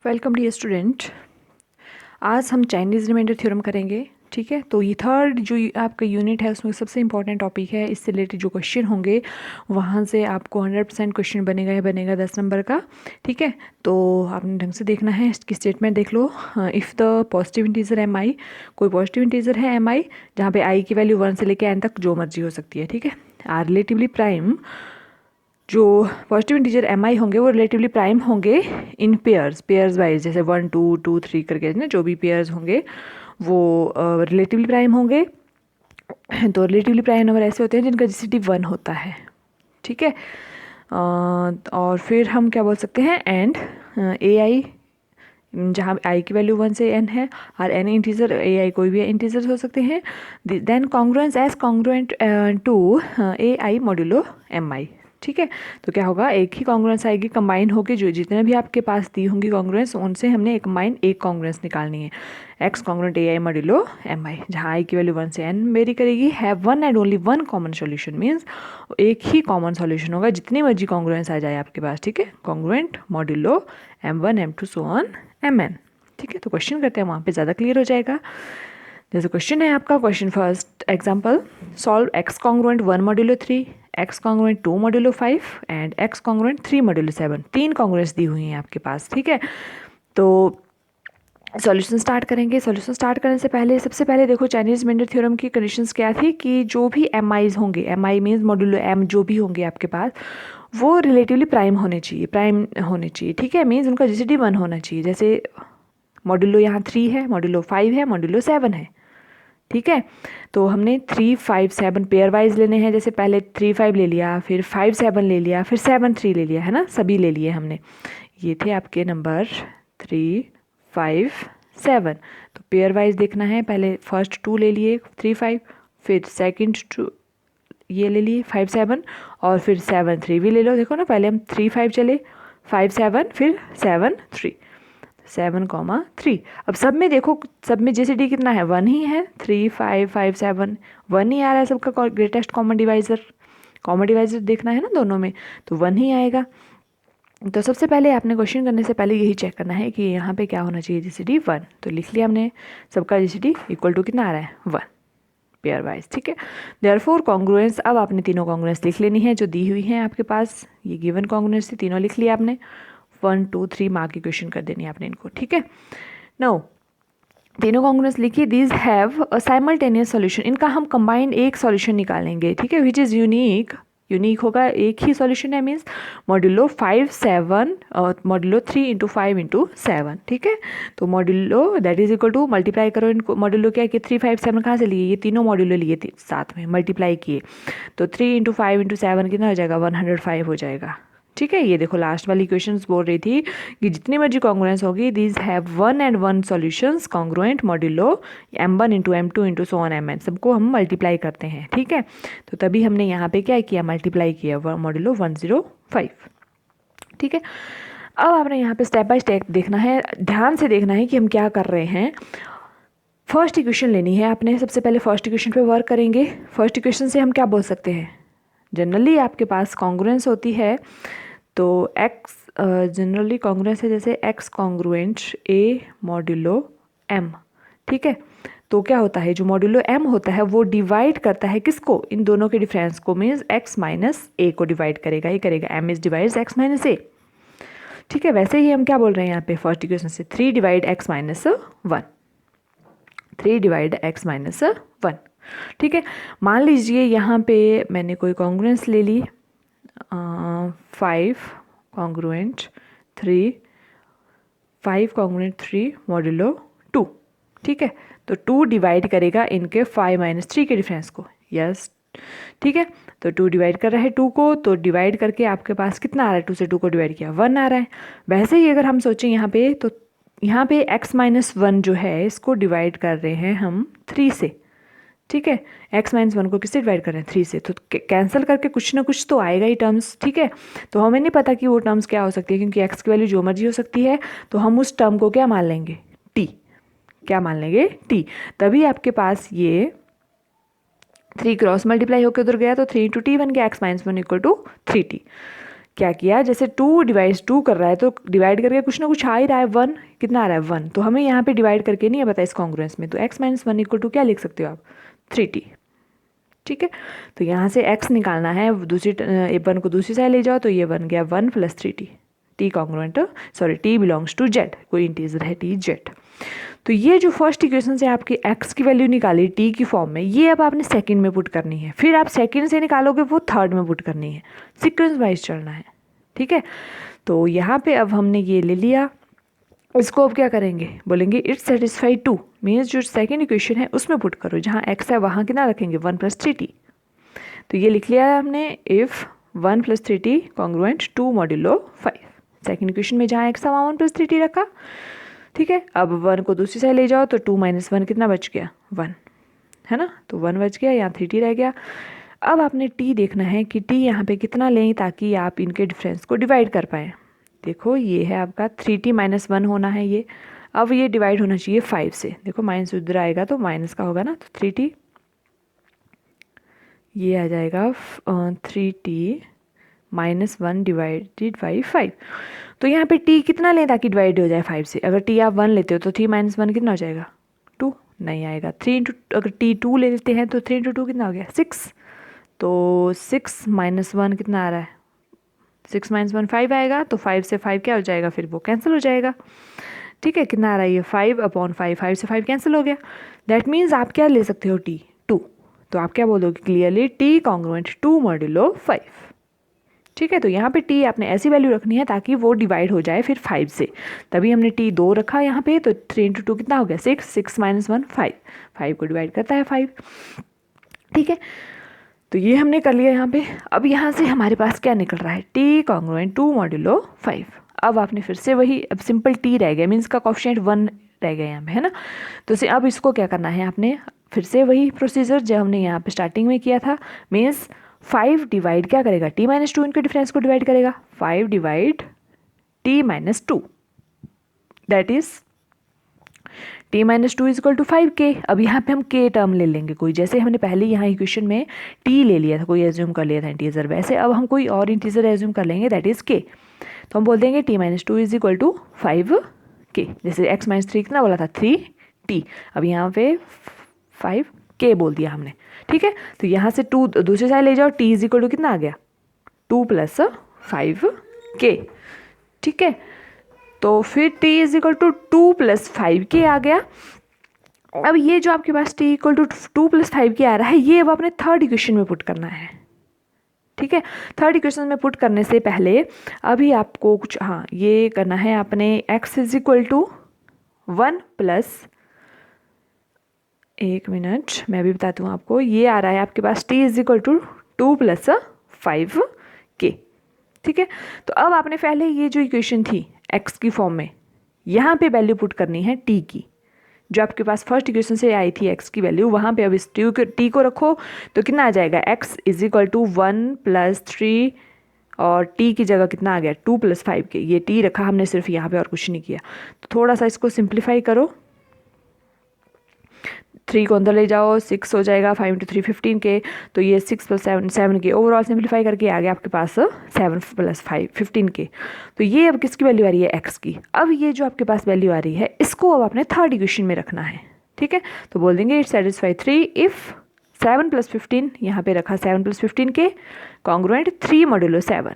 Welcome dear student. आज हम Chinese remainder theorem करेंगे। ठीक है, तो ये थर्ड जो आपका यूनिट है उसमें सबसे इंपॉर्टेंट टॉपिक है। इससे रिलेटेड जो क्वेश्चन होंगे वहाँ से आपको 100% क्वेश्चन बनेगा ही बनेगा 10 नंबर का। ठीक है, तो आपने ढंग से देखना है। इसकी स्टेटमेंट देख लो। If the positive integer M I, कोई पॉजिटिव इंटीजर है एम आई जहाँ पे आई की वैल्यू 1 से लेकर एन तक जो मर्जी हो सकती है। ठीक है, आर रिलेटिवली प्राइम, जो पॉजिटिव इंटीजर एम आई होंगे वो रिलेटिवली प्राइम होंगे इन पेयर्स वाइज, जैसे 1 2 2 3 करके ना जो भी पेयर्स होंगे वो रिलेटिवली प्राइम होंगे। तो रिलेटिवली प्राइम नंबर ऐसे होते हैं जिनका जीसीडी 1 होता है। ठीक है, और फिर हम क्या बोल सकते हैं, एंड ए आई जहाँ आई की वैल्यू 1 से n है और n इंटीजर, ए आई कोई भी इंटीजर हो सकते हैं। Then congruence as congruent to A I modulo M I. ठीक है, तो क्या होगा, एक ही कॉन्ग्रुएंस आएगी, कंबाइन होगी। जो जितने भी आपके पास दी होंगी कॉन्ग्रुएंस उनसे हमने एक कंबाइन एक कॉन्ग्रुएंस निकालनी है, x congruent A I modulo M I, जहाँ आई की वैल्यू 1 से n वेरी करेगी। Have one and only one common solution, means एक ही कॉमन सॉल्यूशन होगा जितनी मर्जी कॉन्ग्रुएंस आ जाए आपके पास। ठीक है, congruent modulo m1 m2 so on mn। ठीक है, तो क्वेश्चन करते हैं, वहाँ पे ज़्यादा क्लियर हो जाएगा। जैसे क्वेश्चन है आपका, question first example, solve x congruent 1 modulo 3, x congruent 2 modulo 5 and x congruent 3 modulo 7। तीन कॉन्ग्रुएंस दी हुई हैं आपके पास। ठीक है, तो सॉल्यूशन स्टार्ट करेंगे। सॉल्यूशन स्टार्ट करने से पहले सबसे पहले देखो चाइनीज रिमाइंडर थ्योरम की कंडीशंस क्या थी कि जो भी एम आईज होंगे, m i means modulo m, जो भी होंगे आपके पास वो रिलेटिवली प्राइम होने चाहिए, प्राइम होने चाहिए। ठीक है, मीन्स उनका जीसीडी 1 होना चाहिए। जैसे मॉड्यूलो यहाँ 3 है, मॉड्यूलो 5 है, मॉड्यूलो 7 है। ठीक है, तो हमने 3 5 7 पेयर वाइज लेने हैं। जैसे पहले 3 5 ले लिया, फिर 5 7 ले लिया, फिर 7 3 ले लिया, है ना, सभी ले लिए हमने। ये थे आपके नंबर 3 5 7। तो पेयर वाइज देखना है, पहले फर्स्ट 2 ले लिए 3 5, फिर सेकंड 2 ये ले लिए 5 7, और फिर 7 3 भी ले लो। देखो ना, पहले हम 3 5 चले, 5 7, फिर 7 3, 7 3। अब सब में देखो, सब में जीसीडी कितना है, 1 ही है। 3 5 5 7 1 ही आ रहा है सबका greatest common divisor. Common divisor देखना है ना दोनों में, तो 1 ही आएगा। तो सबसे पहले आपने क्वेश्चन करने से पहले यही चेक करना है कि यहाँ पे क्या होना चाहिए, जीसीडी 1। तो लिख लिया हमने, सबका जीसीडी इक्वल टू कितना आ रहा है, 1 पेयर वाइज। ठीक है, देयरफॉर कॉन्ग्रुएंस, अब आपने तीनों कॉन्ग्रुएंस लिख लेनी है जो दी हुई हैं आपके पास। ये गिवन कॉन्ग्रुएंस थी, तीनों लिख लिया आपने। 1 2 3 मार्क की क्वेश्चन कर देनी है आपने इनको। ठीक है, नो तीनों कॉन्ग्रुएंस लिखिए। These have a simultaneous solution, इनका हम कंबाइंड एक सॉल्यूशन निकालेंगे। ठीक है, विच इज़ यूनिक, यूनिक होगा, एक ही सॉल्यूशन है, मीन्स मॉड्यूलो 5 7 और मॉड्यूलो 3 इंटू 5 इंटू 7। ठीक है, तो modulo that is equal to, multiply करो इनको। मॉड्यूलो क्या कि 3 5 7 कहाँ से लिए, ये तीनों मॉड्यूलो लिए थे साथ में, मल्टीप्लाई किए, तो 3 इंटू 5 इंटू 7 कितना हो जाएगा, 105 हो जाएगा। ठीक है, ये देखो लास्ट वाली क्वेश्चंस बोल रही थी कि जितनी मर्जी कॉन्ग्रुएंस होगी, these have one and one solutions congruent modulo m1 into m2 into so on mn, सबको हम मल्टीप्लाई करते हैं। ठीक है, तो तभी हमने यहाँ पे क्या किया, मल्टीप्लाई किया मॉड्यूलो 105। ठीक है, अब आपने यहाँ पे स्टेप बाय स्टेप देखना है, ध्यान से देखना है कि हम क्या कर रहे हैं। फर्स्ट इक्वेशन लेनी है आपने, सबसे पहले फर्स्ट इक्वेशन पे वर्क करेंगे। फर्स्ट इक्वेशन से हम क्या बोल सकते हैं, जनरली आपके पास कॉन्ग्रुएंस होती है, तो एक्स जनरली कॉन्ग्रुएंस है, जैसे एक्स कॉन्ग्रुएंट ए मॉड्यूलो एम। ठीक है, तो क्या होता है, जो मॉड्यूलो एम होता है वो डिवाइड करता है किसको, इन दोनों के डिफरेंस को, मीन्स एक्स माइनस ए को डिवाइड करेगा, ये करेगा M is divides X minus A. ठीक है, वैसे ही हम क्या बोल रहे हैं यहाँ पे फर्स्ट इक्वेशन से, 3 divide x minus 1, 3 divide x minus 1। ठीक है, मान लीजिए यहाँ पे मैंने कोई कॉन्ग्रुएंस ले ली, 5 कॉन्ग्रुएंट 3, 5 कॉन्ग्रुएंट 3 मॉड्यूलो 2। ठीक है, तो 2 डिवाइड करेगा इनके 5 माइनस 3 के डिफरेंस को। यस, ठीक है, तो 2 डिवाइड कर रहा है 2 को, तो डिवाइड करके आपके पास कितना आ रहा है, 2 से 2 को डिवाइड किया 1 आ रहा है। वैसे ही अगर हम सोचें यहाँ पे, तो यहाँ पे x माइनस 1 जो है इसको डिवाइड कर रहे हैं हम 3 से। ठीक है, x माइनस 1 को किससे डिवाइड कर रहे हैं, 3 से, तो कैंसिल करके कुछ ना कुछ तो आएगा ही टर्म्स। ठीक है, तो हमें नहीं पता कि वो टर्म्स क्या हो सकती है, क्योंकि x की वैल्यू जो मर्जी हो सकती है, तो हम उस टर्म को क्या मान लेंगे, t। क्या मान लेंगे, t। तभी आपके पास ये 3 क्रॉस मल्टीप्लाई होकर उधर गया, तो 3 इंटू टी बन गया, x minus 1 equal to 3t। क्या किया, जैसे 2 डिवाइड 2 कर रहा है तो डिवाइड करके कुछ ना कुछ आ ही रहा है, 1 कितना आ रहा है 1, तो हमें यहाँ पे डिवाइड करके नहीं है पता इस कॉन्ग्रुएंस में, तो x माइनस 1 इक्वल टू क्या लिख सकते हो आप 3t। ठीक है, तो यहाँ से x निकालना है, दूसरी 1 को दूसरी साइड ले जाओ तो ये बन गया 1 plus 3t, t congruent sorry t belongs to z, कोई इंटीजर है t z। तो ये जो फर्स्ट इक्वेशन से आपकी x की वैल्यू निकाली t की फॉर्म में, ये अब आपने सेकंड में पुट करनी है, फिर आप सेकंड से निकालोगे वो थर्ड में पुट करनी है, सीक्वेंस वाइज चलना है। ठीक है, तो यहाँ पे अब हमने ये ले लिया, इसको अब क्या करेंगे, बोलेंगे इट्स सेटिस्फाई 2, मीन्स जो सेकंड इक्वेशन है उसमें पुट करो, जहाँ x है वहाँ कितना रखेंगे 1 प्लस 3t। तो ये लिख लिया है हमने, if 1 plus 3t congruent 2 modulo 5, second equation में जहाँ x है वहाँ 1 प्लस 3t रखा। ठीक है, अब 1 को दूसरी साइड ले जाओ तो 2 माइनस 1 कितना बच गया 1, है ना, तो 1 बच गया, यहाँ 3t रह गया। अब आपने t देखना है कि t यहाँ पे कितना लें ताकि आप इनके डिफरेंस को डिवाइड कर पाएँ। देखो ये है आपका 3t माइनस 1 होना है ये, अब ये डिवाइड होना चाहिए 5 से, देखो माइनस उधर आएगा तो माइनस का होगा ना, तो 3t ये आ जाएगा 3t माइनस 1 डिवाइडेड बाई 5। तो यहाँ पे t कितना लें ताकि डिवाइड हो जाए 5 से, अगर t आप 1 लेते हो तो 3 माइनस 1 कितना हो जाएगा 2, नहीं आएगा 3 इंटू, अगर t 2 ले लेते हैं तो 3 इंटू 2 कितना हो गया 6, तो 6 माइनस 1 कितना आ रहा है 6 माइनस 1 5 आएगा, तो 5 से 5 क्या हो जाएगा, फिर वो कैंसिल हो जाएगा। ठीक है, कितना आ रहा है ये 5 अपॉन 5, 5 से 5 कैंसिल हो गया, दैट मीन्स आप क्या ले सकते हो t 2, तो आप क्या बोलोगे क्लियरली t कॉन्ग्रुएंट 2 मॉड्यूलो 5। ठीक है, तो यहाँ पे t आपने ऐसी वैल्यू रखनी है ताकि वो डिवाइड हो जाए फिर 5 से, तभी हमने t 2 रखा यहाँ पे, तो 3 इंटू 2 कितना हो गया 6, 6 माइनस 1 5, 5 को डिवाइड करता है 5। ठीक है, तो ये हमने कर लिया यहाँ पे। अब यहाँ से हमारे पास क्या निकल रहा है t कॉन्ग्रुएंट 2 मॉड्यूलो 5। अब आपने फिर से वही, अब सिंपल t रह गया, मीन्स का कोफिशिएंट 1 रह गया यहाँ पे, है ना, तो अब इसको क्या करना है आपने, फिर से वही प्रोसीजर जो हमने यहाँ पे स्टार्टिंग में किया था, मीन्स 5 डिवाइड क्या करेगा t माइनस 2, इनके डिफरेंस को डिवाइड करेगा, 5 divide t minus 2, that is t minus 2 is equal to 5k। अब यहाँ पे हम k टर्म ले लेंगे कोई, जैसे हमने पहले यहाँ इक्वेशन में t ले लिया था, कोई एज्यूम कर लिया था इंटीजर, वैसे अब हम कोई और इंटीजर एज्यूम कर लेंगे दैट इज k, तो हम बोल देंगे t minus 2 is equal to 5k, जैसे x माइनस 3 कितना बोला था 3t, अब यहाँ पे 5k बोल दिया हमने। ठीक है, तो यहाँ से 2 दूसरी साइड ले जाओ, t इज इक्वल टू कितना आ गया 2 प्लस 5k। ठीक है, तो फिर t is equal to 2 plus 5k आ गया। अब ये जो आपके पास t equal to 2 plus 5k आ रहा है, ये अब आपने थर्ड इक्वेशन में पुट करना है। ठीक है, थर्ड इक्वेशन में पुट करने से पहले अभी आपको कुछ, हाँ ये करना है आपने, x is equal to 1 plus, एक मिनट मैं भी बताती हूँ आपको, ये आ रहा है आपके पास t is equal to 2 plus 5k। ठीक है, तो अब आपने पहले ये जो इक्वेशन थी x की फॉर्म में, यहाँ पे वैल्यू पुट करनी है t की, जो आपके पास फर्स्ट इक्वेशन से आई थी x की वैल्यू, वहाँ पे अब इस t को रखो तो कितना आ जाएगा x is equal to 1 plus 3, और t की जगह कितना आ गया 2 प्लस 5k, ये t रखा हमने सिर्फ यहाँ पे और कुछ नहीं किया। तो थोड़ा सा इसको सिंप्लीफाई करो, 3 को अंदर ले जाओ 6 हो जाएगा, 5 इंटू 3 15k, तो ये 6 प्लस 7k, ओवरऑल सिंप्लीफाई करके आ गया आपके पास 7 प्लस 5 15k। तो ये अब किसकी वैल्यू आ रही है x की। अब ये जो आपके पास वैल्यू आ रही है इसको अब आपने थर्ड इक्वेशन में रखना है। ठीक है, तो बोल देंगे इट सेटिस्फाई 3 इफ़ 7 प्लस 15, यहाँ पे रखा 7 प्लस 15k कॉन्ग्रुएंट 3 मॉड्यूलो 7।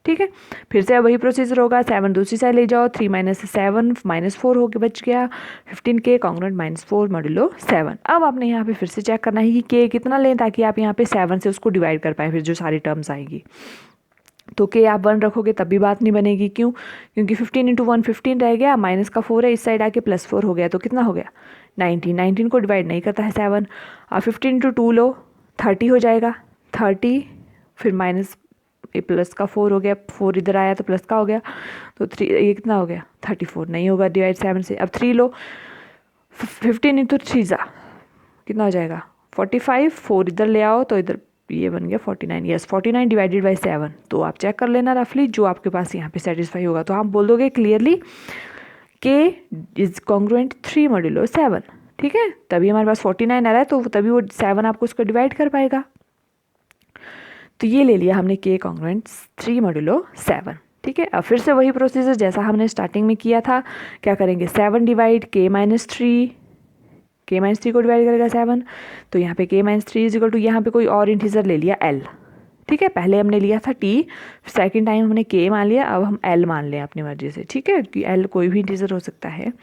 ठीक है, फिर से अब वही प्रोसीजर होगा, 7 दूसरी साइड ले जाओ, 3 माइनस 7 माइनस 4 होके बच गया 15k कॉन्ग्रुएंट माइनस 4 मॉड्यूलो 7। अब आपने यहाँ पे फिर से चेक करना है कि k कितना लें ताकि आप यहाँ पे 7 से उसको डिवाइड कर पाएँ, फिर जो सारी टर्म्स आएगी। तो k आप 1 रखोगे तब भी बात नहीं बनेगी, क्यों, क्योंकि 15 इंटू 1 15 रह गया, माइनस का 4 है, इस साइड आके प्लस 4 हो गया, तो कितना हो गया 19, 19 को डिवाइड नहीं करता है 7, और 15 इंटू 2 लो 30 हो जाएगा, 30 फिर माइनस प्लस का 4 हो गया, 4 इधर आया तो प्लस का हो गया, तो 3 ये कितना हो गया 34, नहीं होगा डिवाइड 7 से। अब 3 लो, 15 इंटू 3 जा कितना हो जाएगा 45, 4 इधर ले आओ तो इधर ये बन गया 49, यस 49 डिवाइडेड बाई 7। तो आप चेक कर लेना रफली जो आपके पास यहाँ पे सेटिस्फाई होगा, तो आप बोल दोगे clearly k is congruent 3 modulo 7। ठीक है, तभी हमारे पास 49 आ रहा है, तो तभी वो 7 आपको उसको डिवाइड कर पाएगा। तो ये ले लिया हमने के कॉन्ग्रुएंट 3 मॉड्यूलो 7। ठीक है, अब फिर से वही प्रोसीजर जैसा हमने स्टार्टिंग में किया था। क्या करेंगे, 7 डिवाइड के माइनस 3, के माइनस 3 को डिवाइड करेगा 7, तो यहाँ पे के माइनस 3 इज इक्वल टू, यहाँ पे कोई और इंटीजर ले लिया एल। ठीक है, पहले हमने लिया था टी, सेकंड टाइम हमने के मान लिया, अब हम एल मान लें अपनी मर्जी से। ठीक है, कि एल कोई भी इंटीजर हो सकता है।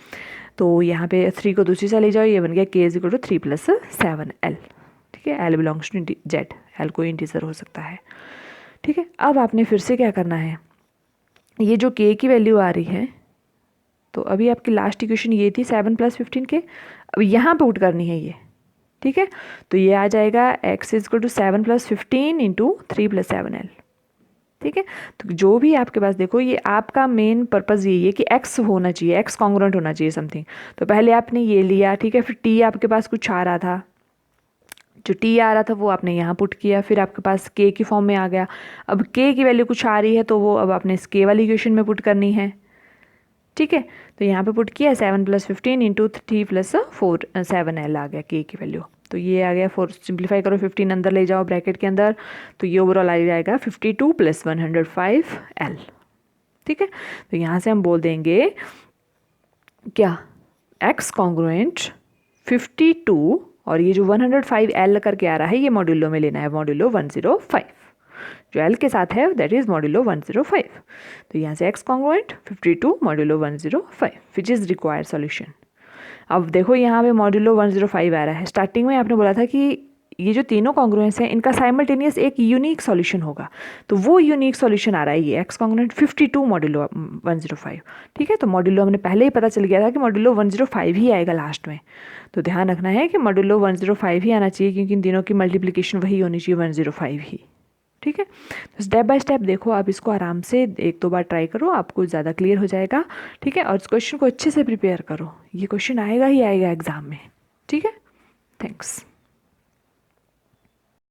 तो यहाँ पे 3 को दूसरी से ले जाओ, ये बन गया के इज इक्वल टू 3 + 7 एल। ठीक है, L belongs to z, L कोई इंटीजर हो सकता है। ठीक है, अब आपने फिर से क्या करना है, ये जो के की वैल्यू आ रही है, तो अभी आपकी लास्ट इक्वेशन ये थी 7 + 15 के, अब यहाँ पे पुट करनी है ये। ठीक है, तो ये आ जाएगा x is equal to 7 + 15 into 3 + 7l। ठीक है, तो जो भी आपके पास, देखो ये आपका मेन पर्पज़ यही है कि x होना चाहिए, x कॉन्ग्रुएंट होना चाहिए समथिंग। तो पहले आपने ये लिया, ठीक है, फिर t आपके पास कुछ आ रहा था, जो t आ रहा था वो आपने यहाँ पुट किया, फिर आपके पास k की फॉर्म में आ गया। अब k की वैल्यू कुछ आ रही है, तो वो अब आपने इस k वाली इक्वेशन में पुट करनी है। ठीक है, तो यहाँ पे पुट किया 7 + 15 इंटू 3 + 4 7l आ गया के की वैल्यू। तो ये आ गया 4, सिंप्लीफाई करो, 15 अंदर ले जाओ ब्रैकेट के अंदर, तो ये ओवरऑल आ जाएगा 52 + 105l। ठीक है, तो यहाँ से हम बोल देंगे क्या, x कॉन्ग्रुएंट 52 और ये जो 105l करके आ रहा है, ये मॉड्यूलो में लेना है, मॉड्यूलो 105 जो एल के साथ है, दैट इज मॉड्यूलो 105। तो यहाँ से x congruent 52 modulo 105 which is required solution. अब देखो यहाँ पे मॉड्यूलो 105 आ रहा है, स्टार्टिंग में आपने बोला था कि ये जो तीनों कॉन्ग्रुएंस हैं इनका साइमल्टेनियस एक यूनिक सॉल्यूशन होगा, तो वो यूनिक सॉल्यूशन आ रहा है ये x कॉन्ग्रुएंट 52 मॉड्यूलो 105। ठीक है, तो मॉड्यूलो हमने पहले ही पता चल गया था कि मॉड्यूलो 105 ही आएगा लास्ट में, तो ध्यान रखना है कि मॉड्यूलो 105 ही आना चाहिए, क्योंकि इन तीनों की मल्टीप्लिकेशन वही होनी चाहिए 105 ही। ठीक है, तो स्टेप बाय स्टेप देखो, आप इसको आराम से 1-2 बार ट्राई करो, आपको ज़्यादा क्लियर हो जाएगा। ठीक है, और इस क्वेश्चन को अच्छे से प्रिपेयर करो, ये क्वेश्चन आएगा ही आएगा एग्जाम में। ठीक है, थैंक्स।